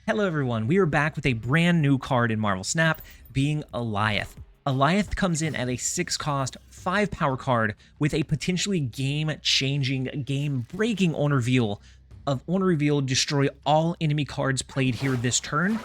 Hello everyone, we are back with a brand new card in Marvel Snap, being Alioth. Alioth comes in at a 6 cost, 5 power card with a potentially game-changing, game-breaking unreveal of unrevealed, destroy all enemy cards played here this turn,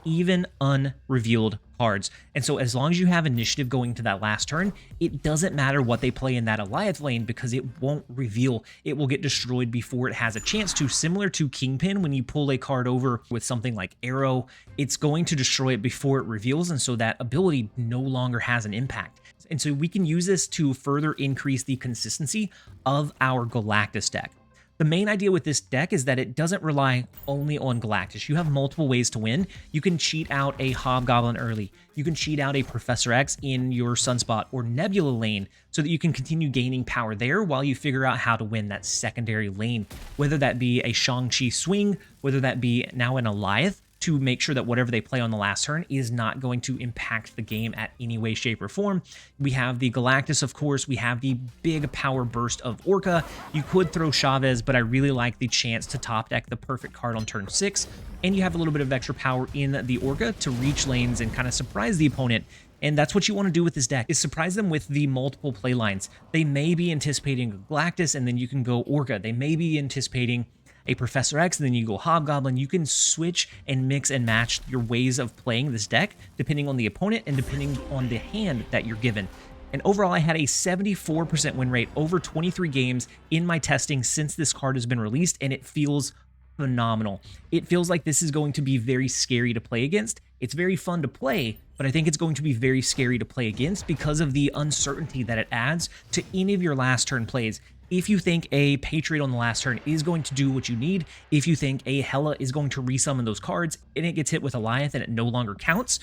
even unrevealed cards. And so as long as you have initiative going to that last turn, it doesn't matter what they play in that Alioth lane because it won't reveal. It will get destroyed before it has a chance to, similar to Kingpin. When you pull a card over with something like Arrow, it's going to destroy it before it reveals, and so that ability no longer has an impact. And so we can use this to further increase the consistency of our Galactus deck. The main idea with this deck is that it doesn't rely only on Galactus. You have multiple ways to win. You can cheat out a Hobgoblin early. You can cheat out a Professor X in your Sunspot or Nebula lane so that you can continue gaining power there while you figure out how to win that secondary lane, whether that be a Shang Chi swing, whether that be now an Alioth, to make sure that whatever they play on the last turn is not going to impact the game at any way, shape, or form. We have the Galactus, of course. We have the big power burst of Orca. You could throw Chavez, but I really like the chance to top deck the perfect card on turn 6. And you have a little bit of extra power in the Orca to reach lanes and kind of surprise the opponent. And that's what you want to do with this deck, is surprise them with the multiple play lines. They may be anticipating Galactus, and then you can go Orca. They may be anticipating a Professor X, and then you go Hobgoblin. You can switch and mix and match your ways of playing this deck depending on the opponent and depending on the hand that you're given. And overall, I had a 74% win rate over 23 games in my testing since this card has been released, and it feels phenomenal. It feels like this is going to be very scary to play against. It's very fun to play, but I think it's going to be very scary to play against because of the uncertainty that it adds to any of your last turn plays. If you think a Patriot on the last turn is going to do what you need, if you think a Hela is going to resummon those cards and it gets hit with Alioth and it no longer counts,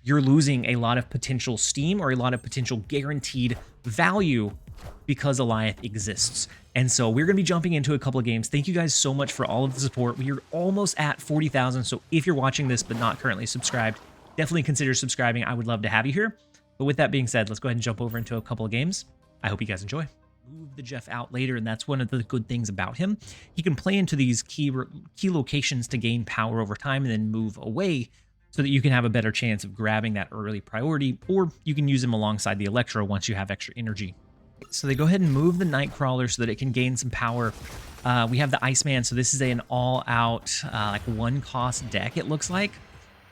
you're losing a lot of potential steam or a lot of potential guaranteed value because Alioth exists. And so we're going to be jumping into a couple of games. Thank you guys so much for all of the support. We are almost at 40,000, so if you're watching this but not currently subscribed, definitely consider subscribing. I would love to have you here. But with that being said, let's go ahead and jump over into a couple of games. I hope you guys enjoy. Move the Jeff out later, and that's one of the good things about him. He can play into these key locations to gain power over time and then move away so that you can have a better chance of grabbing that early priority, or you can use him alongside the Electro once you have extra energy. So they go ahead and move the Nightcrawler so that it can gain some power. We have the Iceman, so this is an all-out like 1-cost deck, it looks like.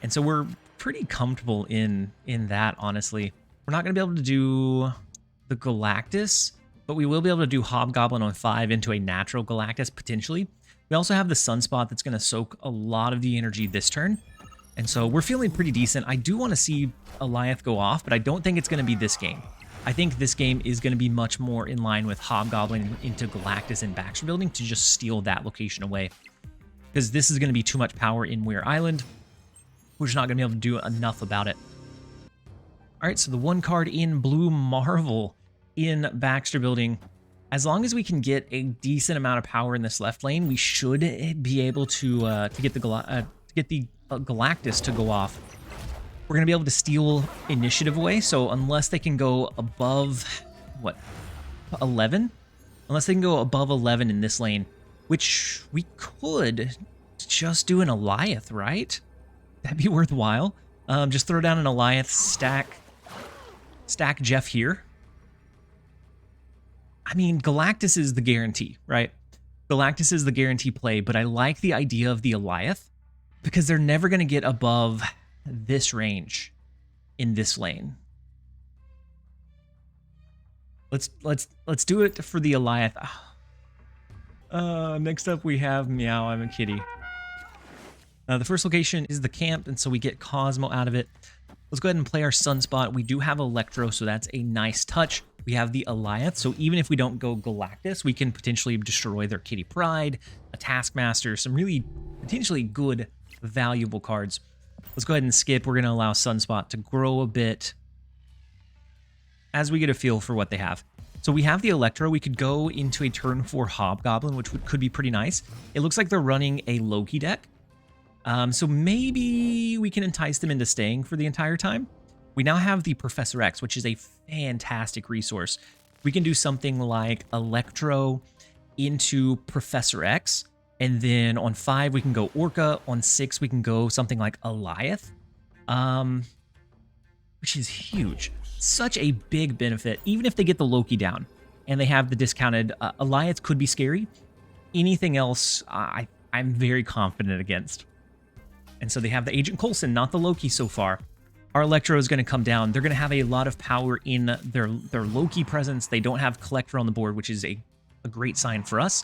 And so we're pretty comfortable in that, honestly. We're not going to be able to do the Galactus, but we will be able to do Hobgoblin on 5 into a natural Galactus, potentially. We also have the Sunspot that's going to soak a lot of the energy this turn. And so we're feeling pretty decent. I do want to see Alioth go off, but I don't think it's going to be this game. I think this game is going to be much more in line with Hobgoblin into Galactus and Baxter Building to just steal that location away. Because this is going to be too much power in Weir Island. We're just not going to be able to do enough about it. All right, so the one card in Blue Marvel in Baxter Building, as long as we can get a decent amount of power in this left lane, we should be able to get the Galactus to go off. We're gonna be able to steal initiative away. So unless they can go above what, 11? Unless they can go above 11 in this lane, which we could just do an Alioth, right? That'd be worthwhile. Just throw down an Alioth, stack Jeff here. I mean, Galactus is the guarantee, right? Galactus is the guarantee play, but I like the idea of the Alioth because they're never going to get above this range in this lane. Let's do it for the Alioth. Next up we have Meow, I'm a kitty. The first location is the camp, and so we get Cosmo out of it. Let's go ahead and play our Sunspot. We do have Electro, so that's a nice touch. We have the Alioth, so even if we don't go Galactus, we can potentially destroy their Kitty Pryde, a Taskmaster, some really potentially good, valuable cards. Let's go ahead and skip. We're going to allow Sunspot to grow a bit as we get a feel for what they have. So we have the Electro. We could go into a turn 4 Hobgoblin, which could be pretty nice. It looks like they're running a Loki deck. So maybe we can entice them into staying for the entire time. We now have the Professor X, which is a fantastic resource. We can do something like Electro into Professor X And then on 5, we can go Orca. On 6, we can go something like Alioth, which is huge. Such a big benefit, even if they get the Loki down and they have the discounted. Alioth could be scary. Anything else, I'm very confident against. And so they have the Agent Coulson, not the Loki so far. Our Electro is going to come down. They're going to have a lot of power in their Loki presence. They don't have Collector on the board, which is a great sign for us.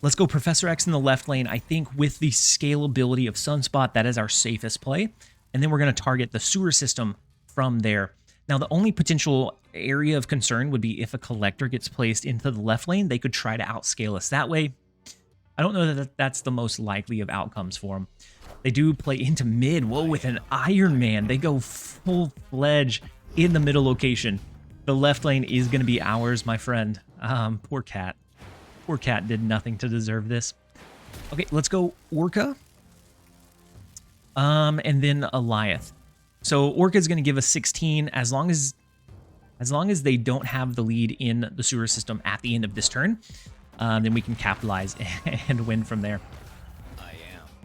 Let's go Professor X in the left lane. I think with the scalability of Sunspot, that is our safest play. And then we're going to target the sewer system from there. Now, the only potential area of concern would be if a Collector gets placed into the left lane. They could try to outscale us that way. I don't know that that's the most likely of outcomes for them. They do play into mid. Whoa, with an Iron Man. They go full-fledged in the middle location. The left lane is going to be ours, my friend. Poor Cat. Poor Cat did nothing to deserve this. Okay, let's go Orca. And then Alioth. So Orca is going to give us 16 as long as they don't have the lead in the sewer system at the end of this turn. Then we can capitalize and win from there.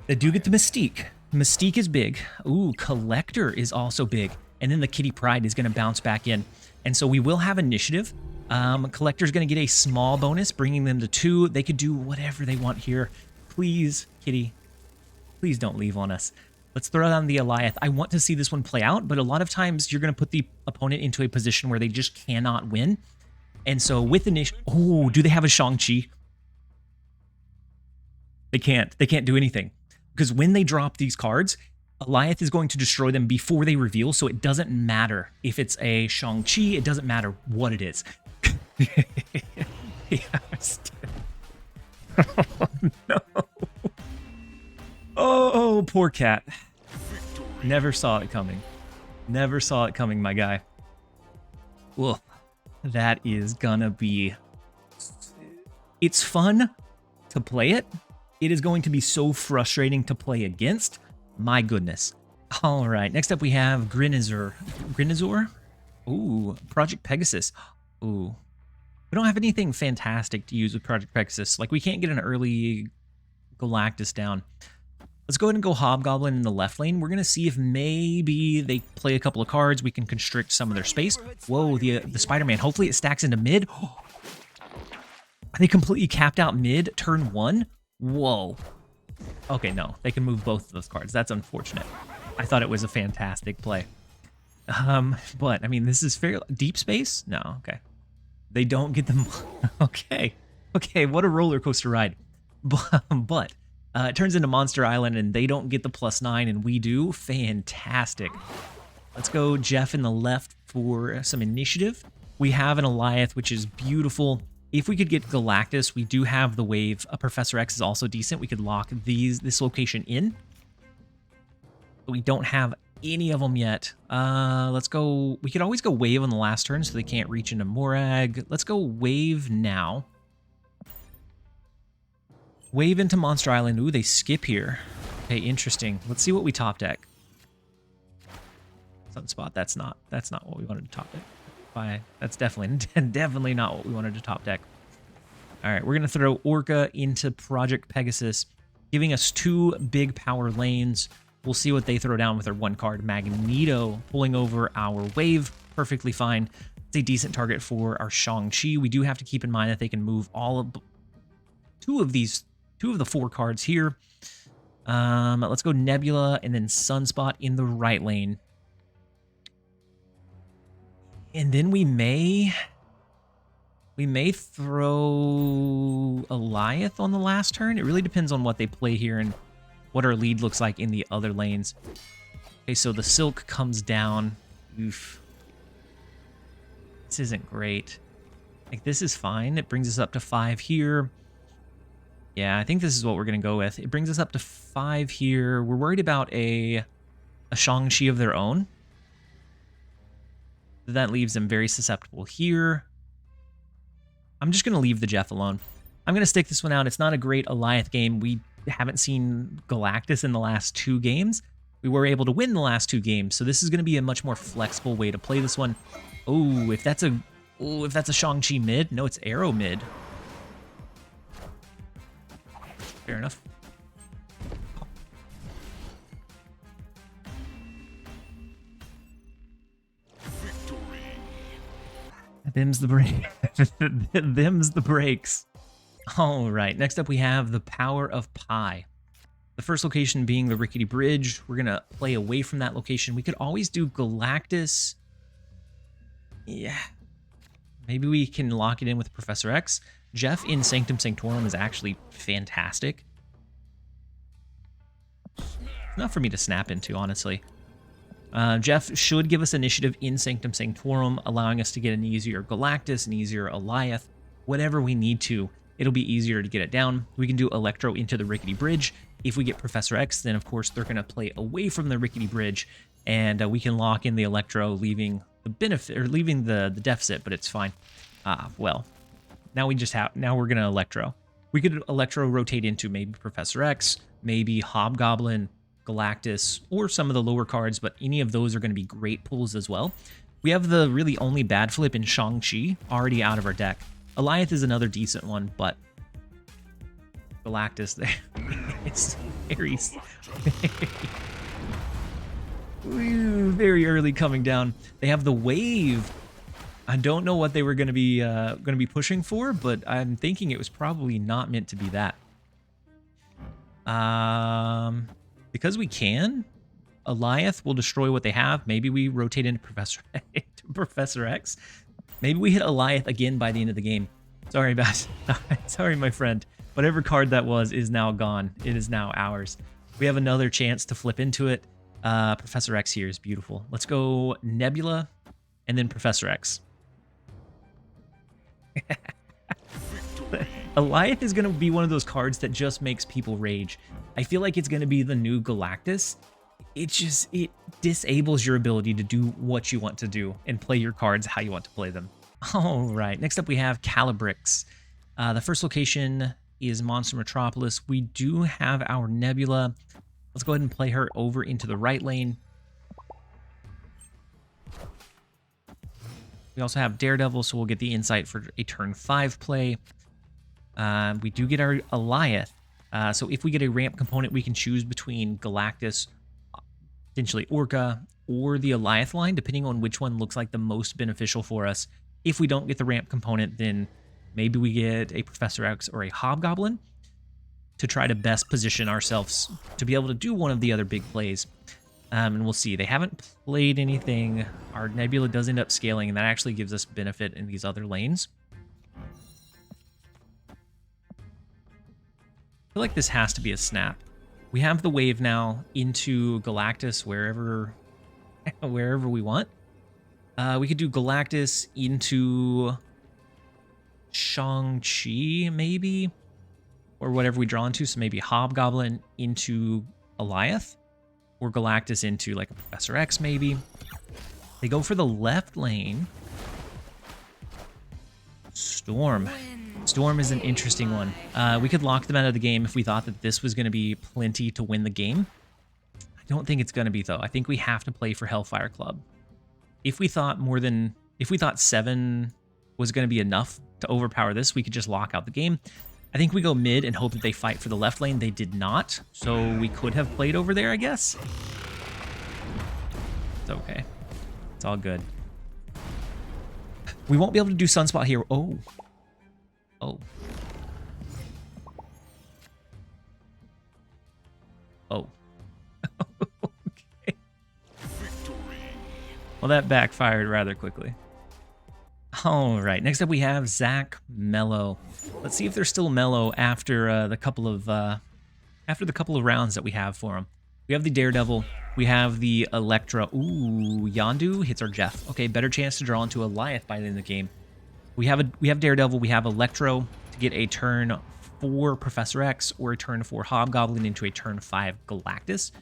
They do get the Mystique. Mystique is big. Ooh, Collector is also big. And then the Kitty Pryde is going to bounce back in. And so we will have initiative. Collector's going to get a small bonus, bringing them to 2. They could do whatever they want here. Please, Kitty, please don't leave on us. Let's throw down the Alioth. I want to see this one play out, but a lot of times you're going to put the opponent into a position where they just cannot win. And so with initiative... Oh, do they have a Shang Chi? They can't. They can't do anything. Because when they drop these cards, Alioth is going to destroy them before they reveal, so it doesn't matter if it's a Shang Chi. It doesn't matter what it is. Yes. Oh, no. Oh, poor Cat. Never saw it coming. Never saw it coming, my guy. Woof. That is gonna be... It's fun to play it. It is going to be so frustrating to play against. My goodness. All right, next up we have Grinazor. Grinazor? Ooh, Project Pegasus. Ooh. We don't have anything fantastic to use with Project Pegasus. Like, we can't get an early Galactus down. Let's go ahead and go Hobgoblin in the left lane. We're going to see if maybe they play a couple of cards. We can constrict some of their space. Whoa, the Spider-Man. Hopefully it stacks into mid. Are they completely capped out mid turn 1? Whoa. Okay, no. They can move both of those cards. That's unfortunate. I thought it was a fantastic play. But, I mean, this is fairly... Deep space? No, okay. They don't get them... Okay. Okay, what a roller coaster ride. But it turns into Monster Island, and they don't get the +9, and we do. Fantastic. Let's go Jeff in the left for some initiative. We have an Alioth, which is beautiful. If we could get Galactus, we do have the wave. A Professor X is also decent. We could lock this location in. But we don't have any of them yet. Let's go. We could always go wave on the last turn so they can't reach into Morag. Let's go wave now. Wave into Monster Island. Ooh, they skip here. Okay, interesting. Let's see what we top deck. Sunspot. That's not what we wanted to top deck. That's definitely not what we wanted to top deck. All right, we're gonna throw Orca into Project Pegasus, giving us 2 big power lanes. We'll see what they throw down with their 1 card. Magneto pulling over our wave, perfectly fine. It's a decent target for our Shang Chi. We do have to keep in mind that they can move all of 2 of the 4 cards here. Let's go Nebula and then Sunspot in the right lane. And then we may throw Alioth on the last turn. It really depends on what they play here and what our lead looks like in the other lanes. Okay, so the Silk comes down. Oof. This isn't great. Like, this is fine. It brings us up to 5 here. Yeah, I think this is what we're going to go with. It brings us up to 5 here. We're worried about a Shang-Chi of their own. That leaves them very susceptible here. I'm just going to leave the Jeff alone. I'm going to stick this one out. It's not a great Alioth game. We haven't seen Galactus in the last 2 games. We were able to win the last 2 games, so this is going to be a much more flexible way to play this one. Oh, if that's a Shang-Chi mid? No, it's Arrow mid. Fair enough. Them's the break. Them's the breaks. All right, next up we have the Power of Pi. The first location being the Rickety Bridge. We're going to play away from that location. We could always do Galactus. Yeah. Maybe we can lock it in with Professor X. Jeff in Sanctum Sanctorum is actually fantastic. Not for me to snap into, honestly. Jeff should give us initiative in Sanctum Sanctorum, allowing us to get an easier Galactus, an easier Alioth, whatever we need to. It'll be easier to get it down. We can do Electro into the Rickety Bridge. If we get Professor X, then of course they're going to play away from the Rickety Bridge, and we can lock in the Electro, leaving the benefit or leaving the deficit, but it's fine. Well, now we're going to Electro. We could Electro rotate into maybe Professor X, maybe Hobgoblin, Galactus, or some of the lower cards, but any of those are going to be great pulls as well. We have the really only bad flip in Shang Chi already out of our deck. Alioth is another decent one, but Galactus there. It's very early coming down. They have the wave. I don't know what they were going to be pushing for, but I'm thinking it was probably not meant to be that. Because we can, Alioth will destroy what they have. Maybe we rotate into Professor X. Maybe we hit Alioth again by the end of the game. Sorry, Bass. Sorry, my friend. Whatever card that was is now gone. It is now ours. We have another chance to flip into it. Professor X here is beautiful. Let's go Nebula and then Professor X. Alioth is going to be one of those cards that just makes people rage. I feel like it's going to be the new Galactus. It disables your ability to do what you want to do and play your cards how you want to play them. All right, next up we have Calibrix. The first location is Monster Metropolis. We do have our Nebula. Let's go ahead and play her over into the right lane. We also have Daredevil, so we'll get the insight for a turn 5 play. We do get our Alioth. So if we get a ramp component, we can choose between Galactus, potentially Orca, or the Alioth line, depending on which one looks like the most beneficial for us. If we don't get the ramp component, then maybe we get a Professor X or a Hobgoblin to try to best position ourselves to be able to do one of the other big plays. And we'll see. They haven't played anything. Our Nebula does end up scaling, and that actually gives us benefit in these other lanes. I feel like this has to be a snap. We have the wave now into Galactus wherever we want. We could do Galactus into Shang Chi, maybe, or whatever we draw into. So maybe Hobgoblin into Alioth, or Galactus into like a Professor X, maybe. They go for the left lane. Storm. Storm is an interesting one. We could lock them out of the game if we thought that this was going to be plenty to win the game. I don't think it's going to be, though. I think we have to play for Hellfire Club. If we thought 7 was going to be enough to overpower this, we could just lock out the game. I think we go mid and hope that they fight for the left lane. They did not, so we could have played over there, I guess. It's okay. It's all good. We won't be able to do Sunspot here. Oh. Oh. Oh. Okay. Well, that backfired rather quickly. All right, next up we have Zach Mello. Let's see if they're still mellow after the couple of rounds that we have for them. We have the Daredevil. We have the Electra. Ooh, Yondu hits our Jeff. Okay, better chance to draw into Alioth by the end of the game. We have Daredevil. We have Electro to get a turn 4 Professor X or a turn 4 Hobgoblin into a turn 5 Galactus.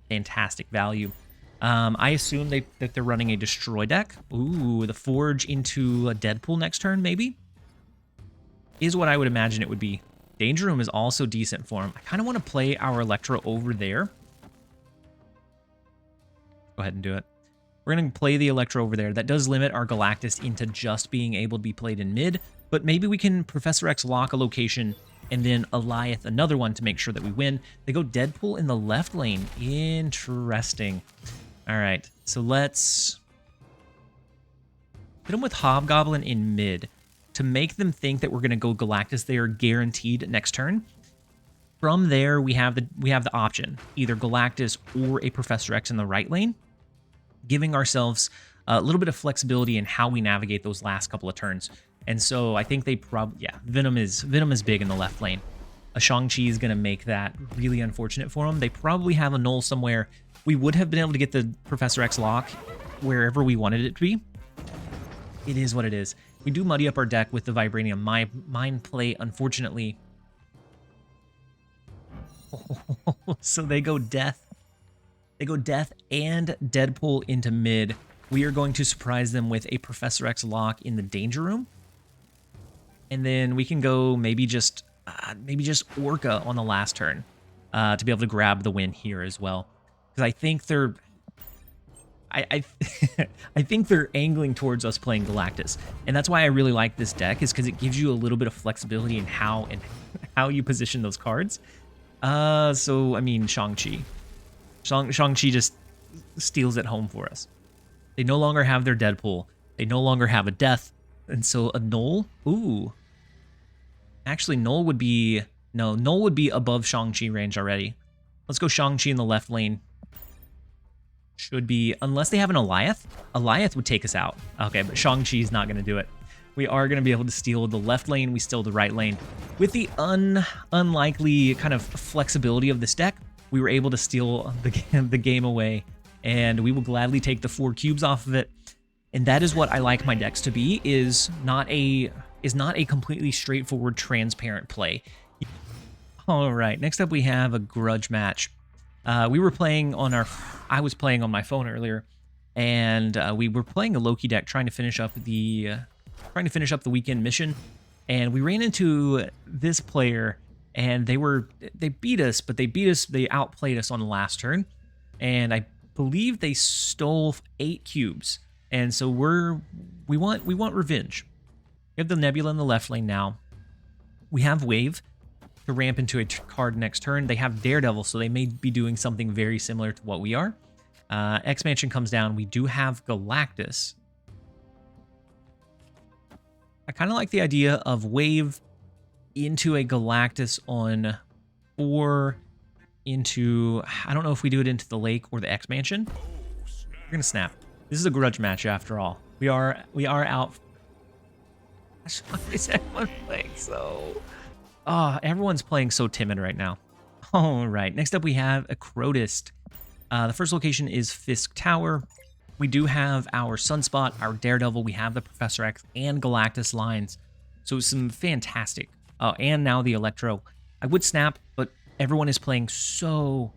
Fantastic value. I assume that they're running a Destroy deck. Ooh, the Forge into a Deadpool next turn, maybe? Is what I would imagine it would be. Danger Room is also decent for him. I kind of want to play our Electro over there. Go ahead and do it. We're going to play the Electro over there. That does limit our Galactus into just being able to be played in mid, but maybe we can Professor X lock a location and then Alioth another one to make sure that we win. They go Deadpool in the left lane. Interesting. All right, so let's hit them with Hobgoblin in mid to make them think that we're going to go Galactus. They are guaranteed next turn. From there, we have the option, either Galactus or a Professor X in the right lane, giving ourselves a little bit of flexibility in how we navigate those last couple of turns. And so I think they probably, yeah, Venom is big in the left lane. A Shang Chi is going to make that really unfortunate for them. They probably have a null somewhere. We would have been able to get the Professor X lock wherever we wanted it to be. It is what it is. We do muddy up our deck with the Vibranium Mind play, unfortunately. So they go Death. They go Death and Deadpool into mid. We are going to surprise them with a Professor X lock in the Danger Room. And then we can go maybe just Orca on the last turn to be able to grab the win here as well. Because I think they're... I think they're angling towards us playing Galactus. And that's why I really like this deck, is because it gives you a little bit of flexibility in how you position those cards. So, I mean, Shang-Chi. Shang-Chi just steals it home for us. They no longer have their Deadpool. They no longer have a Death. And so a Null, ooh. Actually, Null would be... No, Null would be above Shang-Chi range already. Let's go Shang-Chi in the left lane. Should be... Unless they have an Alioth. Alioth would take us out. Okay, but Shang-Chi's not going to do it. We are going to be able to steal the left lane. We steal the right lane. With the unlikely kind of flexibility of this deck, we were able to steal the game away. And we will gladly take the 4 cubes off of it. And that is what I like my decks to be, is not a completely straightforward, transparent play. All right, next up we have a Grudge match. We were playing on our... I was playing on my phone earlier, and we were playing a Loki deck, trying to finish up the weekend mission, and we ran into this player, and they beat us, but they outplayed us on the last turn, and I believe they stole 8 cubes, and so we want revenge. We have the Nebula in the left lane now. We have Wave to ramp into a card next turn. They have Daredevil, so they may be doing something very similar to what we are. X-Mansion comes down. We do have Galactus. I kind of like the idea of Wave into a Galactus on 4 into... I don't know if we do it into the lake or the X-Mansion. We're going to snap. This is a Grudge match after all. We are out. Is everyone playing so... everyone's playing so timid right now. All right, next up we have a Crotist. The first location is Fisk Tower. We do have our Sunspot, our Daredevil. We have the Professor X and Galactus lines. So some fantastic. And now the Electro. I would snap, but everyone is playing so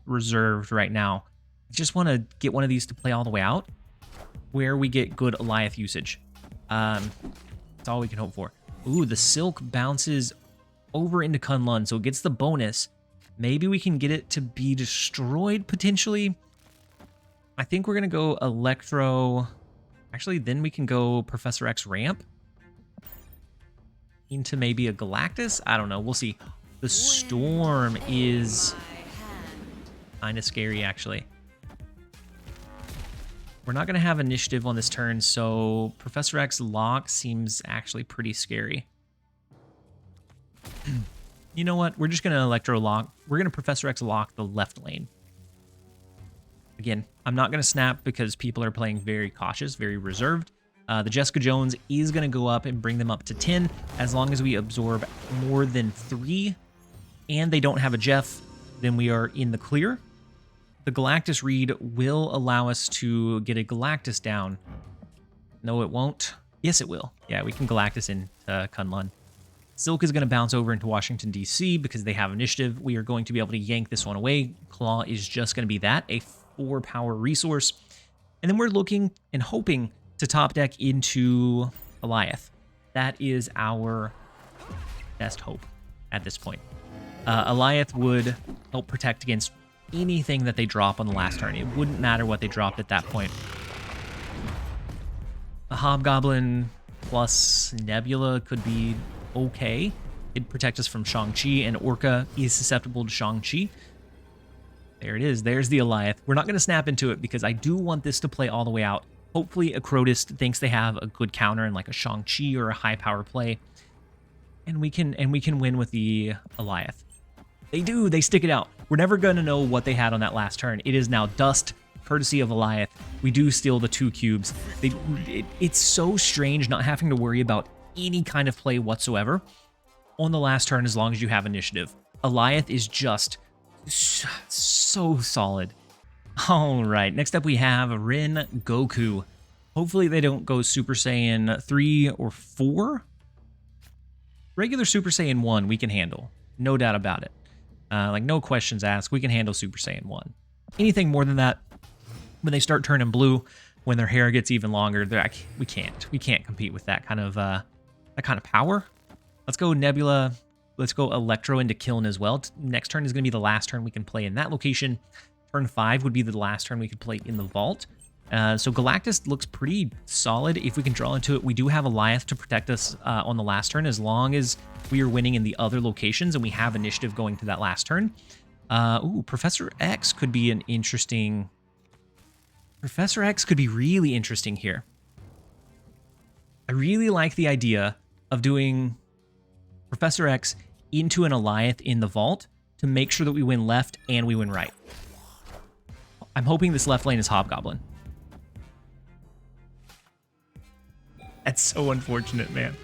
reserved right now. I just want to get one of these to play all the way out, where we get good Alioth usage. That's all we can hope for. Ooh, the Silk bounces over into Kunlun, so it gets the bonus. Maybe we can get it to be destroyed, potentially. I think we're going to go Electro. Actually, then we can go Professor X ramp into maybe a Galactus. I don't know. We'll see. The Storm is kind of scary, actually. We're not going to have initiative on this turn, so Professor X lock seems actually pretty scary. You know what? We're just going to Electro lock. We're going to Professor X lock the left lane. Again, I'm not going to snap because people are playing very cautious, very reserved. The Jessica Jones is going to go up and bring them up to 10 as long as we absorb more than 3 and they don't have a Jeff, then we are in the clear. The Galactus read will allow us to get a Galactus down. No, it won't. Yes, it will. Yeah, we can Galactus into Kunlun. Silk is going to bounce over into Washington, D.C. because they have initiative. We are going to be able to yank this one away. Claw is just going to be that, a 4-power resource. And then we're looking and hoping to top deck into Alioth. That is our best hope at this point. Alioth would help protect against anything that they drop on the last turn. It wouldn't matter what they dropped at that point. A Hobgoblin plus Nebula could be okay. It'd protect us from Shang Chi, and Orca is susceptible to Shang Chi. There it is. There's the Alioth. We're not going to snap into it because I do want this to play all the way out. Hopefully, a Crotus thinks they have a good counter in like a Shang Chi or a high power play, and we can win with the Alioth. They do. They stick it out. We're never going to know what they had on that last turn. It is now dust, courtesy of Alioth. We do steal the 2 cubes. It's so strange not having to worry about any kind of play whatsoever on the last turn as long as you have initiative. Alioth is just so solid. All right, next up we have Rin Goku. Hopefully they don't go Super Saiyan 3 or 4. Regular Super Saiyan 1 we can handle. No doubt about it. Like, no questions asked. We can handle Super Saiyan 1. Anything more than that, when they start turning blue, when their hair gets even longer, they're like, we can't compete with that kind of power. Let's go Nebula. Let's go Electro into Kiln as well. Next turn is going to be the last turn we can play in that location. Turn 5 would be the last turn we could play in the vault. So Galactus looks pretty solid if we can draw into it. We do have Alioth to protect us on the last turn as long as we are winning in the other locations and we have initiative going to that last turn. Ooh, Professor X could be an interesting... Professor X could be really interesting here. I really like the idea of doing Professor X into an Alioth in the vault to make sure that we win left and we win right. I'm hoping this left lane is Hobgoblin. That's so unfortunate, man.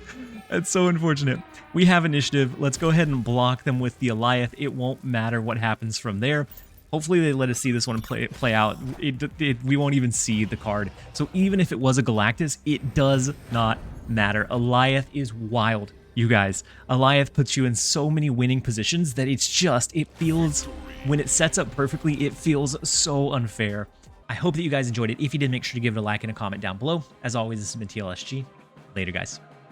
That's so unfortunate. We have initiative. Let's go ahead and block them with the Alioth. It won't matter what happens from there. Hopefully they let us see this one play out. We won't even see the card. So even if it was a Galactus, it does not matter. Alioth is wild, you guys. Alioth puts you in so many winning positions that it's just, it feels, when it sets up perfectly, it feels so unfair. I hope that you guys enjoyed it. If you did, make sure to give it a like and a comment down below. As always, this has been TLSG. Later, guys.